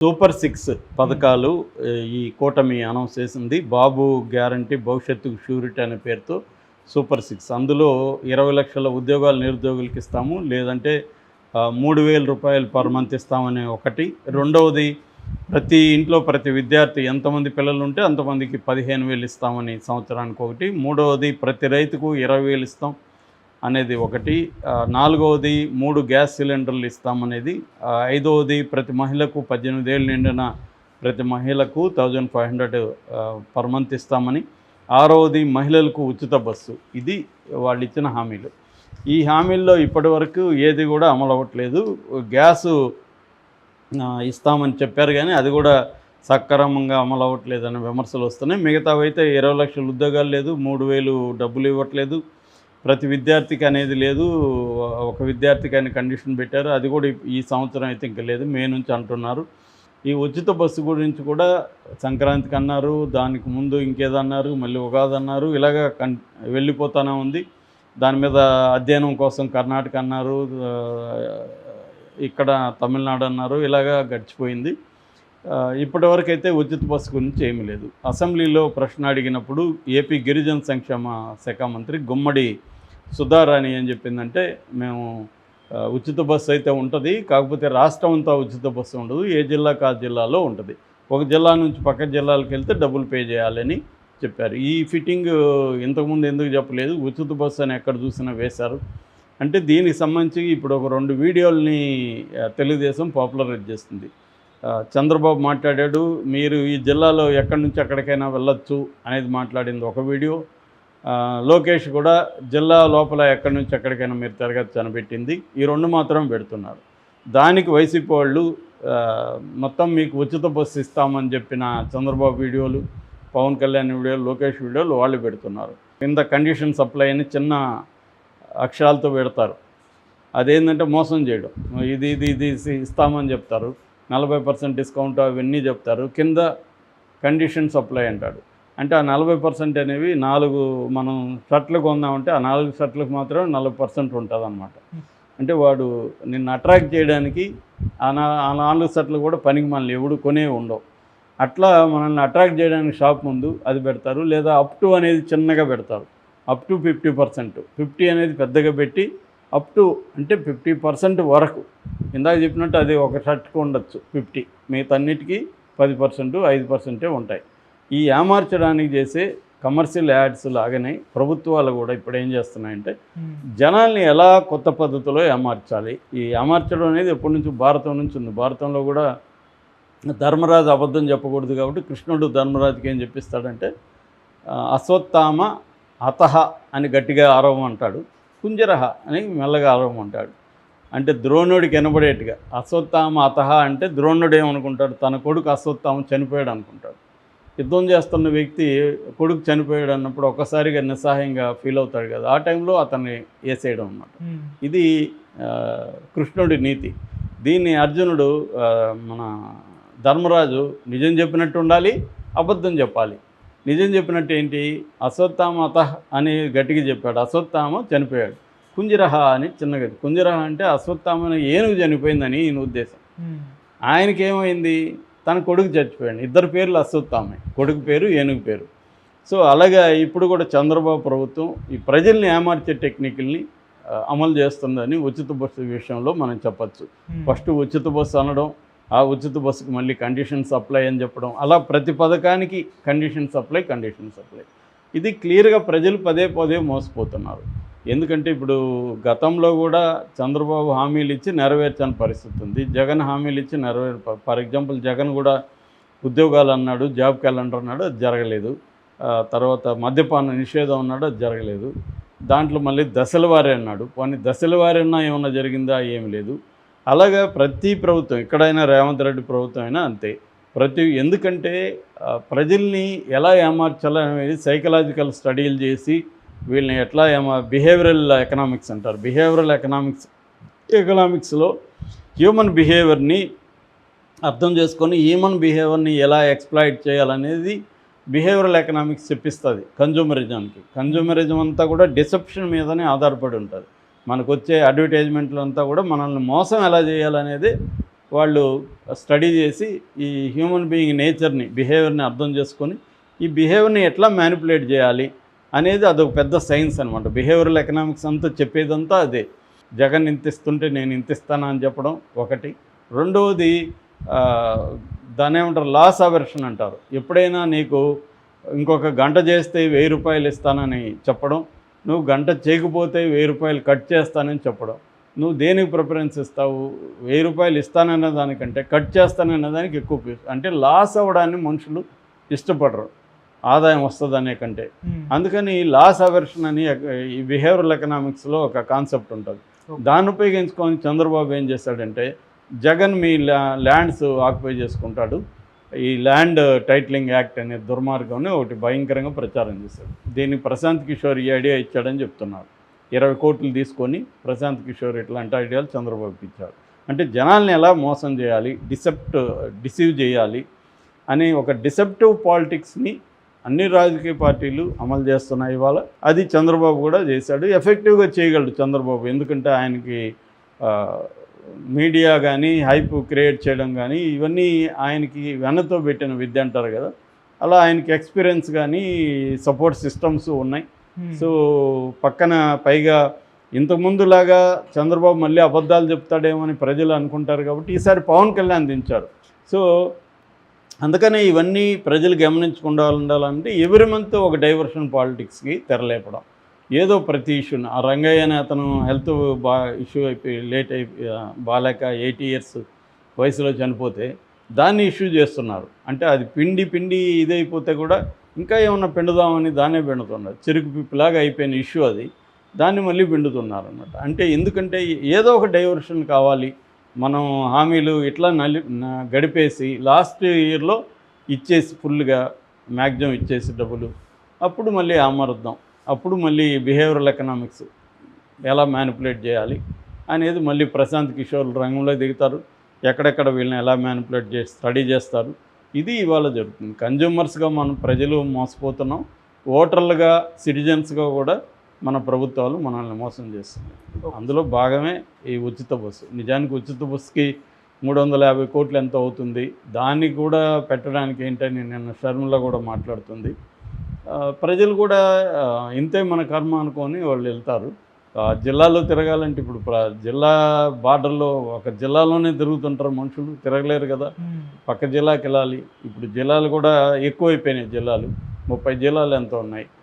Super 6 పథకాలు ఈ కూటమి అనౌన్స్ చేసింది. బాబు గ్యారంటీ భవిష్యత్తుకు షూరిటీ అనే పేరుతో సూపర్ 6. అందులో 20 లక్షల ఉద్యోగాలు నిరుద్యోగులకు ఇస్తాము, లేదంటే 3,000 రూపాయలు పర్ మంత్ ఇస్తామని ఒకటి. రెండవది, ప్రతి ఇంట్లో ప్రతి విద్యార్థి ఎంతమంది పిల్లలు ఉంటే అంతమందికి 15,000 ఇస్తామని సంవత్సరానికి ఒకటి. మూడవది, ప్రతి రైతుకు 20,000 ఇస్తాం అనేది ఒకటి. నాలుగవది, 3 గ్యాస్ సిలిండర్లు ఇస్తామనేది. ఐదవది, ప్రతి మహిళకు 18 ఏళ్ళు నిండిన ప్రతి మహిళకు 1,500 పర్ మంత్ ఇస్తామని. ఆరవది, మహిళలకు ఉచిత బస్సు. ఇది వాళ్ళు ఇచ్చిన హామీలు. ఈ హామీల్లో ఇప్పటి వరకు ఏది కూడా అమలు అవ్వట్లేదు. గ్యాసు ఇస్తామని చెప్పారు, కానీ అది కూడా సక్రమంగా అమలు అవ్వట్లేదనే విమర్శలు వస్తున్నాయి. మిగతావైతే 20 లక్షల ఉద్యోగాలు లేదు, 3,000 డబ్బులు ఇవ్వట్లేదు, ప్రతి విద్యార్థికి అనేది లేదు, ఒక విద్యార్థికి అని కండిషన్ పెట్టారు, అది కూడా ఈ సంవత్సరం అయితే ఇంకా లేదు, మే నుంచి అంటున్నారు. ఈ ఉచిత బస్సు గురించి కూడా సంక్రాంతికి అన్నారు, దానికి ముందు ఇంకేదన్నారు, మళ్ళీ ఉగాది అన్నారు, ఇలాగ వెళ్ళిపోతూనే ఉంది. దాని మీద అధ్యయనం కోసం కర్ణాటక అన్నారు, ఇక్కడ తమిళనాడు అన్నారు, ఇలాగా గడిచిపోయింది. ఇప్పటివరకు అయితే ఉచిత బస్సు గురించి ఏమీ లేదు. అసెంబ్లీలో ప్రశ్న అడిగినప్పుడు ఏపీ గిరిజన సంక్షేమ శాఖ మంత్రి గుమ్మడి సుధారాణి ఏం చెప్పిందంటే, మేము ఉచిత బస్సు అయితే ఉంటుంది, కాకపోతే రాష్ట్రం అంతా ఉచిత బస్సు ఉండదు, ఏ జిల్లాకు ఆ జిల్లాలో ఉంటుంది, ఒక జిల్లా నుంచి పక్క జిల్లాలకు వెళ్తే డబ్బులు పే చేయాలని చెప్పారు. ఈ ఫిట్టింగ్ ఇంతకుముందు ఎందుకు చెప్పలేదు, ఉచిత బస్సు అని ఎక్కడ చూసినా వేశారు. అంటే దీనికి సంబంధించి ఇప్పుడు ఒక 2 వీడియోల్ని తెలుగుదేశం పాపులరైజ్ చేస్తుంది. చంద్రబాబు మాట్లాడాడు, మీరు ఈ జిల్లాలో ఎక్కడి నుంచి ఎక్కడికైనా వెళ్ళొచ్చు అనేది మాట్లాడింది ఒక వీడియో. లోకేష్ కూడా జిల్లా లోపల ఎక్కడి నుంచి ఎక్కడికైనా మీరు తిరగచ్చు అని పెట్టింది. ఈ 2 మాత్రం పెడుతున్నారు. దానికి వైసీపీ వాళ్ళు మొత్తం మీకు ఉచిత బస్సు ఇస్తామని చెప్పిన చంద్రబాబు వీడియోలు, పవన్ కళ్యాణ్ వీడియోలు, లోకేష్ వీడియోలు వాళ్ళు పెడుతున్నారు. కింద కండిషన్ సప్లై అని చిన్న అక్షరాలతో పెడతారు. అదేంటంటే మోసం చేయడం. ఇది ఇది ఇది ఇస్తామని చెప్తారు, 40% డిస్కౌంట్ అవన్నీ చెప్తారు, కింద కండిషన్ సప్లై అంటాడు. అంటే ఆ 40% అనేవి 4 మనం షర్ట్లు కొందామంటే ఆ 4 షర్ట్లకు మాత్రం 40% ఉంటుంది అన్నమాట. అంటే వాడు నిన్ను అట్రాక్ట్ చేయడానికి ఆ 4 షర్ట్లు కూడా పనికి మనల్ని ఎవడు కొనే ఉండవు. అట్లా మనల్ని అట్రాక్ట్ చేయడానికి షాప్ ముందు అది పెడతారు, లేదా అప్ టు అనేది చిన్నగా పెడతారు, అప్ టు 50%. 50 అనేది పెద్దగా పెట్టి అప్ టు అంటే 50% వరకు. ఇందాక చెప్పినట్టు అది ఒక షర్ట్కి ఉండొచ్చు 50, మిగతా అన్నిటికీ 10%, 5% ఉంటాయి. ఈ ఏమార్చడానికి చేసే కమర్షియల్ యాడ్స్ లాగానే ప్రభుత్వాలు కూడా ఇప్పుడు ఏం చేస్తున్నాయంటే, జనాల్ని ఎలా కొత్త పద్ధతిలో ఏమార్చాలి. ఈ ఏమార్చడం అనేది ఎప్పటి నుంచి భారతం నుంచి ఉంది. భారతంలో కూడా ధర్మరాజు అబద్ధం చెప్పకూడదు కాబట్టి కృష్ణుడు ధర్మరాజుకి ఏం చెప్పిస్తాడంటే, అశ్వత్థామ అతహ అని గట్టిగా ఆరోపం అంటాడు, కుంజరహ అని మెల్లగా ఆరోపం అంటాడు. అంటే ద్రోణుడికి వినబడేట్టుగా. అశ్వత్థామ అతహ అంటే ద్రోణుడు ఏమనుకుంటాడు, తన కొడుకు అశ్వత్థామ చనిపోయాడు అనుకుంటాడు. యుద్ధం చేస్తున్న వ్యక్తి కొడుకు చనిపోయాడు అన్నప్పుడు ఒక్కసారిగా నిస్సహాయంగా ఫీల్ అవుతాడు కదా, ఆ టైంలో అతన్ని వేసేయడం అన్నమాట. ఇది కృష్ణుడి నీతి. దీన్ని అర్జునుడు మన ధర్మరాజు నిజం చెప్పినట్టు ఉండాలి, అబద్ధం చెప్పాలి. నిజం చెప్పినట్టు ఏంటి, అశ్వత్థామ అతహ అని గట్టిగా చెప్పాడు, అశ్వత్థామ చనిపోయాడు. కుంజరహ అని చిన్నగా. కుంజరహ అంటే అశ్వత్థామని ఏనుగు చనిపోయిందని ఈయన ఉద్దేశం. ఆయనకి ఏమైంది, తన కొడుకు చచ్చిపోయాడు. ఇద్దరు పేర్లు అశ్వత్థామే, కొడుకు పేరు ఏనుగు పేరు. సో అలాగా ఇప్పుడు కూడా చంద్రబాబు ప్రభుత్వం ఈ ప్రజల్ని ఏమార్చే టెక్నికల్ని అమలు చేస్తుందని ఉచిత బస్సు విషయంలో మనం చెప్పచ్చు. ఫస్ట్ ఉచిత బస్సు అనడం, ఆ ఉచిత బస్సుకు మళ్ళీ కండిషన్ సప్లై అని చెప్పడం, అలా ప్రతి పథకానికి కండిషన్ సప్లై. ఇది క్లియర్గా ప్రజలు పదే పదే మోసపోతున్నారు. ఎందుకంటే ఇప్పుడు గతంలో కూడా చంద్రబాబు హామీలు ఇచ్చి నెరవేర్చని పరిస్థితి ఉంది, జగన్ హామీలు ఇచ్చి ఫర్ ఎగ్జాంపుల్ జగన్ కూడా ఉద్యోగాలు అన్నాడు, జాబ్ క్యాలెండర్ అన్నాడు, అది జరగలేదు. తర్వాత మద్యపాన నిషేధం అన్నాడు, అది జరగలేదు. దాంట్లో మళ్ళీ దశల వారీ అన్నాడు, పోనీ దశల వారీ అన్నా ఏమన్నా జరిగిందా, ఏమి లేదు. అలాగా ప్రతి ప్రభుత్వం, ఎక్కడైనా రేవంత్ రెడ్డి ప్రభుత్వం అయినా అంతే. ఎందుకంటే ప్రజల్ని ఎలా ఏమార్చాలనేది సైకలాజికల్ స్టడీలు చేసి వీళ్ళని ఎట్లా బిహేవియరల్ ఎకనామిక్స్ అంటారు. బిహేవియరల్ ఎకనామిక్స్లో హ్యూమన్ బిహేవియర్ని అర్థం చేసుకొని హ్యూమన్ బిహేవియర్ని ఎలా ఎక్స్ప్లాయిట్ చేయాలనేది బిహేవియరల్ ఎకనామిక్స్ చెప్పిస్తుంది కన్జ్యూమరిజంకి. కన్జ్యూమరిజం అంతా కూడా డిసెప్షన్ మీదనే ఆధారపడి ఉంటుంది. మనకు వచ్చే అడ్వర్టైజ్మెంట్లు అంతా కూడా మనల్ని మోసం ఎలా చేయాలనేది వాళ్ళు స్టడీ చేసి ఈ హ్యూమన్ బీయింగ్ నేచర్ని, బిహేవియర్ని అర్థం చేసుకొని ఈ బిహేవియర్ని ఎట్లా మ్యానిపులేట్ చేయాలి అనేది అదొక పెద్ద సైన్స్ అనమాట. బిహేవియరల్ ఎకనామిక్స్ అంతా చెప్పేదంతా అదే. జగన్ ఇంత ఇస్తుంటే నేను ఇంత ఇస్తానా అని చెప్పడం ఒకటి. రెండవది దాన్ని ఏమంటారు, లాస్ అవర్షన్ అంటారు. ఎప్పుడైనా నీకు ఇంకొక గంట చేస్తే 1000 రూపాయలు ఇస్తానని చెప్పడం, నువ్వు గంట చేయకపోతే 1000 రూపాయలు కట్ చేస్తానని చెప్పడం. నువ్వు దేనికి ప్రిఫరెన్స్ ఇస్తావు? 1000 రూపాయలు ఇస్తానన్న దానికంటే కట్ చేస్తానన్న దానికి ఎక్కువ అంటే లాస్ అవ్వడాన్ని మనుషులు ఇష్టపడరు, ఆదాయం వస్తుందనే కంటే. అందుకని లాస్ అవర్షన్ అని ఈ బిహేవియరల్ ఎకనామిక్స్లో ఒక కాన్సెప్ట్ ఉంటుంది. దాన్ని ఉపయోగించుకొని చంద్రబాబు ఏం చేశాడంటే, జగన్ మీ ల్యాండ్స్ ఆక్యుపై చేసుకుంటాడు, ఈ ల్యాండ్ టైటిలింగ్ యాక్ట్ అనే దుర్మార్గంని ఒకటి భయంకరంగా ప్రచారం చేశాడు. దీనికి ప్రశాంత్ కిషోర్ ఈ ఐడియా ఇచ్చాడని చెప్తున్నారు. 20 కోట్లు తీసుకొని ప్రశాంత్ కిషోర్ ఇట్లాంటి ఐడియాలు చంద్రబాబుకి ఇచ్చాడు. అంటే జనాల్ని ఎలా మోసం చేయాలి, డిసీవ్ చేయాలి అని ఒక డిసెప్టివ్ పాలిటిక్స్ని అన్ని రాజకీయ పార్టీలు అమలు చేస్తున్నాయి ఇవాళ. అది చంద్రబాబు కూడా చేశాడు, ఎఫెక్టివ్గా చేయగలడు చంద్రబాబు. ఎందుకంటే ఆయనకి మీడియా కానీ హైప్ క్రియేట్ చేయడం కానీ ఇవన్నీ ఆయనకి వెన్నతో పెట్టిన విద్య అంటారు కదా, అలా ఆయనకి ఎక్స్పీరియన్స్ కానీ సపోర్ట్ సిస్టమ్స్ ఉన్నాయి. సో పక్కన పైగా ఇంతకుముందులాగా చంద్రబాబు మళ్ళీ అబద్ధాలు చెప్తాడేమని ప్రజలు అనుకుంటారు కాబట్టి ఈసారి పవన్ కళ్యాణ్ దించారు. సో అందుకనే ఇవన్నీ ప్రజలు గమనించకుండా ఉండాలంటే ఎవ్రీ మంత్ ఒక డైవర్షన్ పాలిటిక్స్కి తెరలేపడం. ఏదో ప్రతి ఇష్యూని, ఆ రంగయ్య అనే అతను హెల్త్ ఇష్యూ అయిపోయి బాలేక 80 years వయసులో చనిపోతే దాన్ని ఇష్యూ చేస్తున్నారు. అంటే అది పిండి ఇదైపోతే కూడా ఇంకా ఏమన్నా పిండుదామని దాన్నే పిండుతున్నారు. చెరుకు పిప్పిలాగా అయిపోయిన ఇష్యూ అది, దాన్ని మళ్ళీ పిండుతున్నారు అన్నమాట. అంటే ఎందుకంటే ఏదో ఒక డైవర్షన్ కావాలి, మనం హామీలు ఇట్లా గడిపేసి లాస్ట్ ఇయర్లో ఇచ్చేసి ఫుల్గా మ్యాక్సిమం ఇచ్చేసి డబ్బులు, అప్పుడు మళ్ళీ ఆమర్దాం, అప్పుడు మళ్ళీ బిహేవియరల్ ఎకనామిక్స్ ఎలా మ్యానిపులేట్ చేయాలి అనేది మళ్ళీ ప్రశాంత్ కిషోర్ రంగంలో దిగుతారు. ఎక్కడెక్కడ వీళ్ళని ఎలా మ్యానిపులేట్ చేసి స్టడీ చేస్తారు. ఇది ఇవాళ జరుగుతుంది. కన్జ్యూమర్స్గా మనం ప్రజలు మోసపోతున్నాం, ఓటర్లుగా సిటిజన్స్గా కూడా మన ప్రభుత్వాలు మనల్ని మోసం చేస్తున్నాయి. అందులో భాగమే ఈ ఉచిత బస్సు. నిజానికి ఉచిత బస్సుకి 350 కోట్లు ఎంత అవుతుంది, దాన్ని కూడా పెట్టడానికి ఏంటని నిన్న షర్మిల కూడా మాట్లాడుతుంది. ప్రజలు కూడా ఇంతే మన కర్మ అనుకొని వాళ్ళు వెళ్తారు. జిల్లాలో తిరగాలంటే ఇప్పుడు జిల్లా బార్డర్లో ఒక జిల్లాలోనే తిరుగుతుంటారు మనుషులు, తిరగలేరు కదా, పక్క జిల్లాకి వెళ్ళాలి. ఇప్పుడు జిల్లాలు కూడా ఎక్కువైపోయినాయి, జిల్లాలు 30 జిల్లాలు ఎంతో ఉన్నాయి.